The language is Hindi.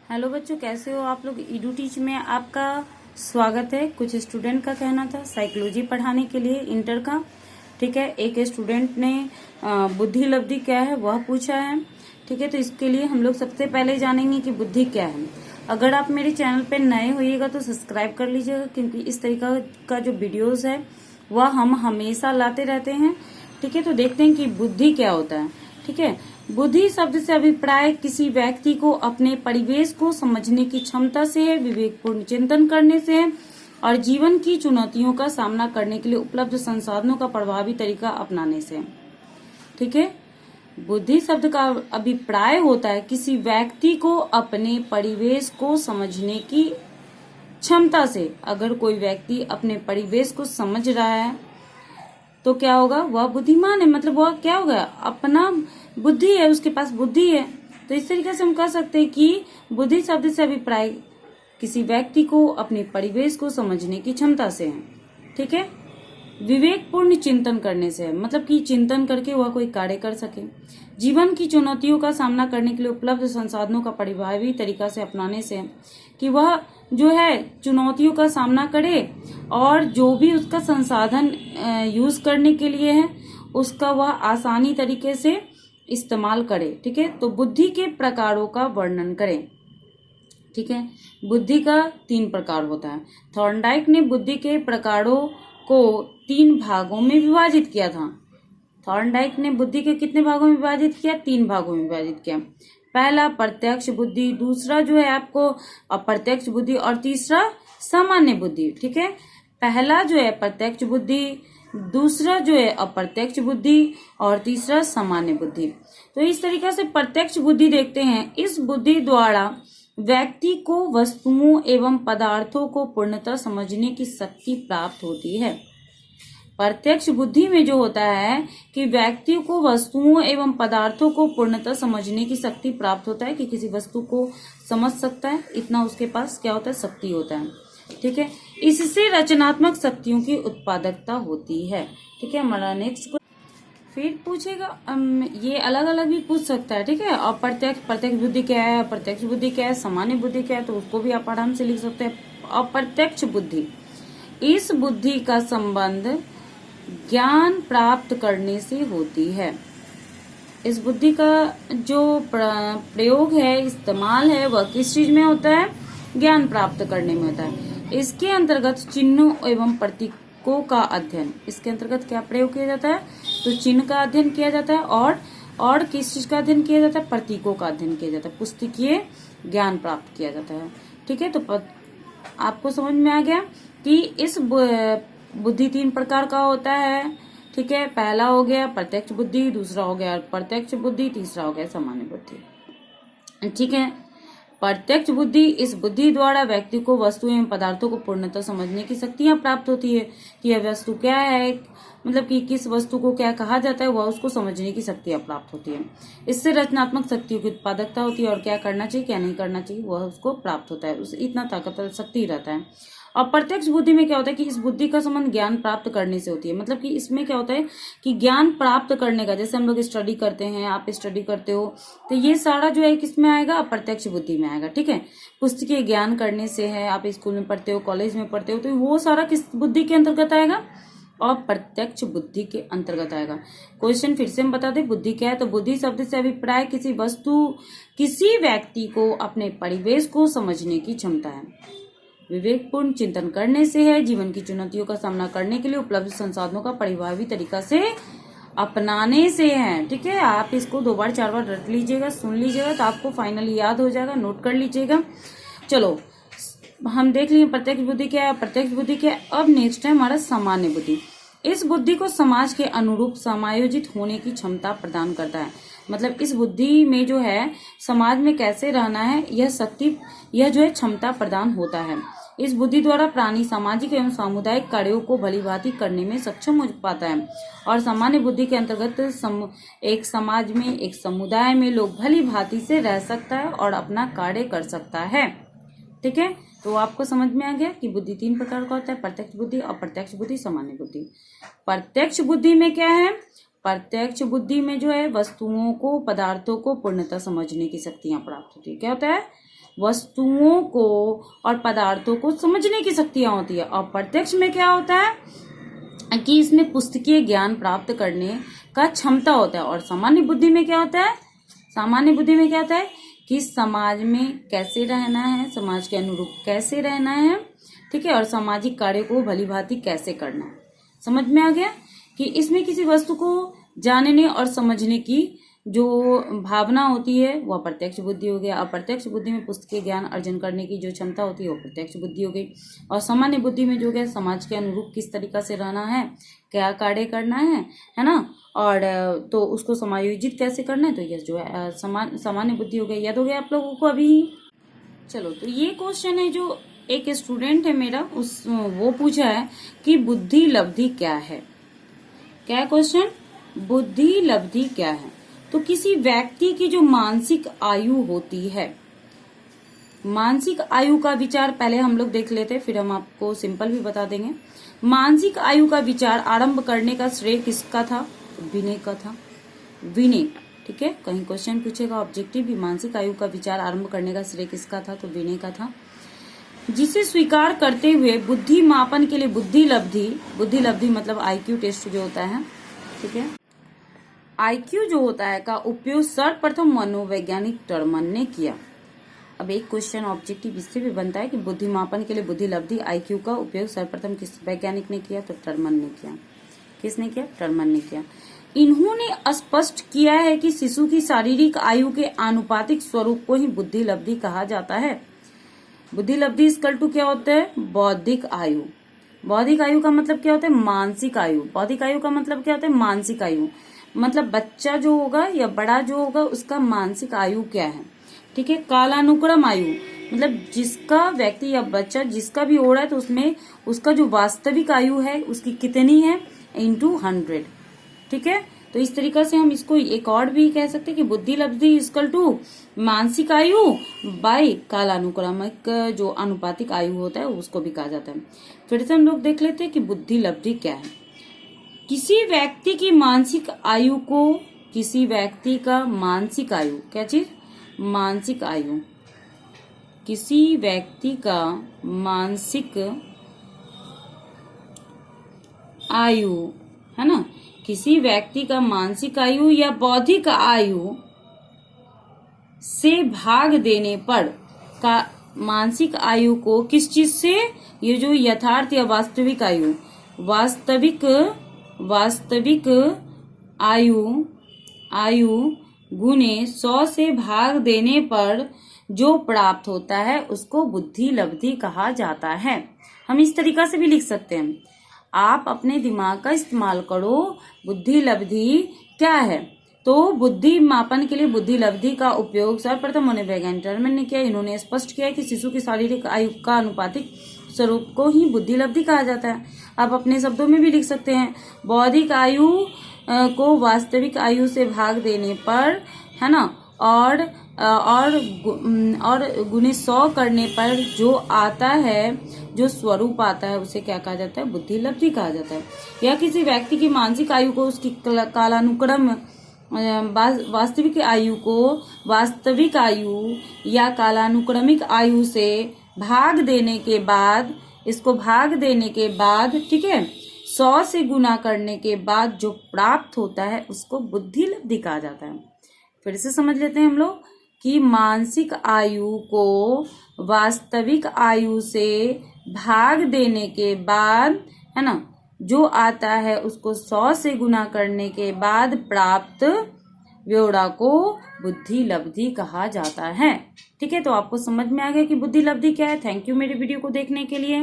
हेलो बच्चों, कैसे हो आप लोग। ईडू टीच में आपका स्वागत है। कुछ स्टूडेंट का कहना था साइकोलॉजी पढ़ाने के लिए इंटर का। ठीक है, एक स्टूडेंट ने बुद्धि लब्धि क्या है वह पूछा है। ठीक है, तो इसके लिए हम लोग सबसे पहले जानेंगे कि बुद्धि क्या है। अगर आप मेरे चैनल पे नए होइएगा तो सब्सक्राइब कर लीजिएगा, क्योंकि इस तरीका का जो वीडियोज है वह हम हमेशा लाते रहते हैं। ठीक है, तो देखते हैं कि बुद्धि क्या होता है। ठीक है, बुद्धि शब्द से अभिप्राय किसी व्यक्ति को अपने परिवेश को समझने की क्षमता से है, विवेकपूर्ण चिंतन करने से है और जीवन की चुनौतियों का सामना करने के लिए उपलब्ध संसाधनों का प्रभावी तरीका अपनाने से है। ठीक है, बुद्धि शब्द का अभिप्राय होता है किसी व्यक्ति को अपने परिवेश को समझने की क्षमता से। अगर कोई व्यक्ति अपने परिवेश को समझ रहा है तो क्या होगा, वह बुद्धिमान है। मतलब वह क्या होगा, अपना बुद्धि है, उसके पास बुद्धि है। तो इस तरीके से हम कह सकते हैं कि बुद्धि शब्द से अभिप्राय किसी व्यक्ति को अपने परिवेश को समझने की क्षमता से है। ठीक है, विवेकपूर्ण चिंतन करने से है, मतलब कि चिंतन करके वह कोई कार्य कर सके। जीवन की चुनौतियों का सामना करने के लिए उपलब्ध संसाधनों का प्रभावी तरीका से अपनाने से है, कि वह जो है चुनौतियों का सामना करे और जो भी उसका संसाधन यूज करने के लिए है उसका वह आसानी तरीके से इस्तेमाल करे। ठीक है, तो बुद्धि के प्रकारों का वर्णन करें। ठीक है, बुद्धि का 3 प्रकार होता है। थॉर्नडाइक ने बुद्धि के प्रकारों को 3 भागों में विभाजित किया था। थॉर्नडाइक ने बुद्धि के कितने भागों में विभाजित किया? 3 भागों में विभाजित किया। पहला प्रत्यक्ष बुद्धि, दूसरा जो है आपको अप्रत्यक्ष बुद्धि और तीसरा सामान्य बुद्धि। ठीक है, पहला जो है प्रत्यक्ष बुद्धि, दूसरा जो है अप्रत्यक्ष बुद्धि और तीसरा सामान्य बुद्धि। तो इस तरीके से प्रत्यक्ष बुद्धि देखते हैं। इस बुद्धि द्वारा व्यक्ति को वस्तुओं एवं पदार्थों को पूर्णतः समझने की शक्ति प्राप्त होती है। प्रत्यक्ष बुद्धि में जो होता है कि व्यक्ति को वस्तुओं एवं पदार्थों को पूर्णतः समझने की शक्ति प्राप्त होता है, कि किसी वस्तु को समझ सकता है, इतना उसके पास क्या होता है, शक्ति होता है। ठीक है, इससे रचनात्मक शक्तियों की उत्पादकता होती है। ठीक है, हमारा नेक्स्ट फिर पूछेगा, ये अलग अलग भी पूछ सकता है। ठीक है, प्रत्यक्ष बुद्धि क्या है, अप्रत्यक्ष बुद्धि क्या है, सामान्य बुद्धि क्या है, तो उसको भी आप आराम से लिख सकते हैं। अप्रत्यक्ष बुद्धि, इस बुद्धि का संबंध ज्ञान प्राप्त करने से होती है। इस बुद्धि का जो प्रयोग है, इस्तेमाल है, वह किस चीज में होता है? ज्ञान प्राप्त करने में होता है। इसके अंतर्गत चिन्हों एवं प्रतीकों का अध्ययन, इसके अंतर्गत क्या प्रयोग किया जाता है? तो चिन्ह का अध्ययन किया जाता है और किस चीज का अध्ययन किया जाता है? प्रतीकों का अध्ययन किया जाता है, पुस्तकीय ज्ञान प्राप्त किया जाता है। ठीक है, तो आपको समझ में आ गया कि इस बुद्धि 3 प्रकार का होता है। ठीक है, पहला हो गया प्रत्यक्ष बुद्धि, दूसरा हो गया अप्रत्यक्ष बुद्धि, तीसरा हो गया सामान्य बुद्धि। ठीक है, प्रत्यक्ष बुद्धि, इस बुद्धि द्वारा व्यक्ति को वस्तु एवं पदार्थों को पूर्णतः समझने की शक्तियां प्राप्त होती है, कि यह वस्तु क्या है, मतलब कि किस वस्तु को क्या कहा जाता है, वह उसको समझने की शक्तियां प्राप्त होती है। इससे रचनात्मक शक्तियों की उत्पादकता होती है और क्या करना चाहिए क्या नहीं करना चाहिए वह उसको प्राप्त होता है, उसे इतना ताकतवर शक्ति रहता है। और प्रत्यक्ष बुद्धि में क्या होता है कि इस बुद्धि का संबंध ज्ञान प्राप्त करने से होती है। मतलब कि इसमें क्या होता है कि ज्ञान प्राप्त करने का, जैसे हम लोग स्टडी करते हैं, आप स्टडी करते हो, तो ये सारा जो है किसमें आएगा? अप्रत्यक्ष बुद्धि में आएगा। ठीक है, पुस्तकीय ज्ञान करने से है, आप स्कूल में पढ़ते हो, कॉलेज में पढ़ते हो, तो वो सारा किस बुद्धि के अंतर्गत आएगा? और प्रत्यक्ष बुद्धि के अंतर्गत आएगा। क्वेश्चन फिर से हम बता दें, बुद्धि क्या है? तो बुद्धि शब्द से अभिप्राय किसी वस्तु, किसी व्यक्ति को अपने परिवेश को समझने की क्षमता है, विवेकपूर्ण चिंतन करने से है, जीवन की चुनौतियों का सामना करने के लिए उपलब्ध संसाधनों का प्रभावी तरीका से अपनाने से है। ठीक है, आप इसको 2 बार 4 बार रट लीजिएगा, सुन लीजिएगा, तो आपको फाइनली याद हो जाएगा, नोट कर लीजिएगा। चलो, हम देख लिए प्रत्यक्ष बुद्धि क्या है, प्रत्यक्ष बुद्धि क्या है। अब नेक्स्ट है हमारा सामान्य बुद्धि। इस बुद्धि को समाज के अनुरूप समायोजित होने की क्षमता प्रदान करता है। मतलब इस बुद्धि में जो है समाज में कैसे रहना है, यह शक्ति, यह जो है क्षमता प्रदान होता है। इस बुद्धि द्वारा प्राणी सामाजिक एवं सामुदायिक कार्यों को भलीभांति करने में सक्षम हो पाता है। और सामान्य बुद्धि के अंतर्गत एक समाज में, एक समुदाय में लोग भलीभांति से रह सकता है और अपना कार्य कर सकता है। ठीक है, तो आपको समझ में आ गया कि बुद्धि 3 प्रकार का होता है, प्रत्यक्ष बुद्धि, अप्रत्यक्ष बुद्धि, सामान्य बुद्धि। प्रत्यक्ष बुद्धि में क्या है? प्रत्यक्ष बुद्धि में जो है वस्तुओं को, पदार्थों को पूर्णतः समझने की शक्तियां प्राप्त होती है। क्या होता है? वस्तुओं को और पदार्थों को समझने की शक्तियां होती है। और प्रत्यक्ष में क्या होता है कि इसमें पुस्तकीय ज्ञान प्राप्त करने का क्षमता होता है। और सामान्य बुद्धि में क्या होता है, सामान्य बुद्धि में क्या होता है कि समाज में कैसे रहना है, समाज के अनुरूप कैसे रहना है, ठीक है, और सामाजिक कार्य को भली भांति कैसे करना है। समझ में आ गया कि इसमें किसी वस्तु को जानने और समझने की जो भावना होती है वह प्रत्यक्ष बुद्धि हो गया। अप्रत्यक्ष बुद्धि में पुस्तकीय ज्ञान अर्जन करने की जो क्षमता होती है वो प्रत्यक्ष बुद्धि हो गई। और सामान्य बुद्धि में जो है समाज के अनुरूप किस तरीका से रहना है, क्या कार्य करना है ना, और तो उसको समायोजित कैसे करना है, तो यह जो है सामान्य बुद्धि हो गई। याद हो गया आप लोगों को अभी। चलो, तो ये क्वेश्चन है जो एक स्टूडेंट है मेरा वो पूछा है कि बुद्धि लब्धि क्या है। क्या क्वेश्चन, बुद्धि लब्धि क्या है। तो किसी व्यक्ति की जो मानसिक आयु होती है, मानसिक आयु का विचार पहले हम लोग देख लेते, फिर हम आपको सिंपल भी बता देंगे। मानसिक आयु का विचार आरंभ करने का श्रेय किसका था, विनय का था, विनय, ठीक है। कहीं क्वेश्चन पूछेगा ऑब्जेक्टिव भी, मानसिक आयु का विचार आरंभ करने का श्रेय किसका था, तो विनय का था। जिसे स्वीकार करते हुए बुद्धि मापन के लिए बुद्धि लब्धि मतलब IQ टेस्ट जो होता है, ठीक है, IQ जो होता है का उपयोग सर्वप्रथम मनोवैज्ञानिक टर्मन ने किया। अब एक क्वेश्चन ऑब्जेक्टिव इससे भी बनता है कि बुद्धि मापन के लिए बुद्धि लब्धि IQ का उपयोग सर्वप्रथम किस वैज्ञानिक ने किया, तो टर्मन ने किया। किसने किया, टर्मन ने किया। इन्होंने स्पष्ट किया है कि शिशु की शारीरिक आयु के आनुपातिक स्वरूप को ही बुद्धि लब्धि कहा जाता है। बुद्धि लब्धि इक्वल टू क्या होता है, बौद्धिक आयु। बौद्धिक आयु का मतलब क्या होता है, मानसिक आयु। बौद्धिक आयु का मतलब क्या होता है, मानसिक आयु। मतलब बच्चा जो होगा या बड़ा जो होगा उसका मानसिक आयु क्या है, ठीक है। कालानुक्रम आयु मतलब जिसका व्यक्ति या बच्चा जिसका भी हो रहा है तो उसमें उसका जो वास्तविक आयु है उसकी कितनी है, into 100, ठीक है। तो इस तरीका से हम इसको एक और भी कह सकते हैं कि बुद्धि लब्धि इक्वल टू मानसिक आयु बाय कालानुक्रमिक जो अनुपातिक आयु होता है उसको भी कहा जाता है। फिर से हम लोग देख लेते हैं कि बुद्धि लब्धि क्या है। किसी व्यक्ति की मानसिक आयु को, किसी व्यक्ति का मानसिक आयु, क्या चीज, मानसिक आयु, किसी व्यक्ति का मानसिक आयु है ना, किसी व्यक्ति का मानसिक आयु या बौद्धिक आयु से भाग देने पर का मानसिक आयु को किस चीज से, ये जो यथार्थ या वास्तविक आयु, वास्तविक आयु गुने 100 से भाग देने पर जो प्राप्त होता है उसको बुद्धि लब्धि कहा जाता है। हम इस तरीका से भी लिख सकते हैं, आप अपने दिमाग का इस्तेमाल करो। बुद्धि लब्धि क्या है, तो बुद्धि मापन के लिए बुद्धि लब्धि का उपयोग सर्वप्रथम मनोवैज्ञानिक टर्मन ने किया। इन्होंने स्पष्ट किया कि शिशु की शारीरिक आयु का अनुपातिक स्वरूप को ही बुद्धि लब्धि कहा जाता है। आप अपने शब्दों में भी लिख सकते हैं, बौद्धिक आयु को वास्तविक आयु से भाग देने पर, है ना, और गुने 100 करने पर जो आता है, जो स्वरूप आता है उसे क्या कहा जाता है, बुद्धि लब्धि कहा जाता है। या किसी व्यक्ति की मानसिक आयु को उसकी कालानुक्रम वास्तविक आयु को वास्तविक आयु या कालानुक्रमिक आयु से भाग देने के बाद, इसको भाग देने के बाद, ठीक है, 100 से गुना करने के बाद जो प्राप्त होता है उसको बुद्धि लब्धि कहा जाता है। फिर से समझ लेते हैं हम लोग कि मानसिक आयु को वास्तविक आयु से भाग देने के बाद, है ना, जो आता है उसको 100 से गुना करने के बाद प्राप्त व्योड़ा को बुद्धि लब्धि कहा जाता है। ठीक है, तो आपको समझ में आ गया कि बुद्धि लब्धि क्या है। थैंक यू मेरे वीडियो को देखने के लिए।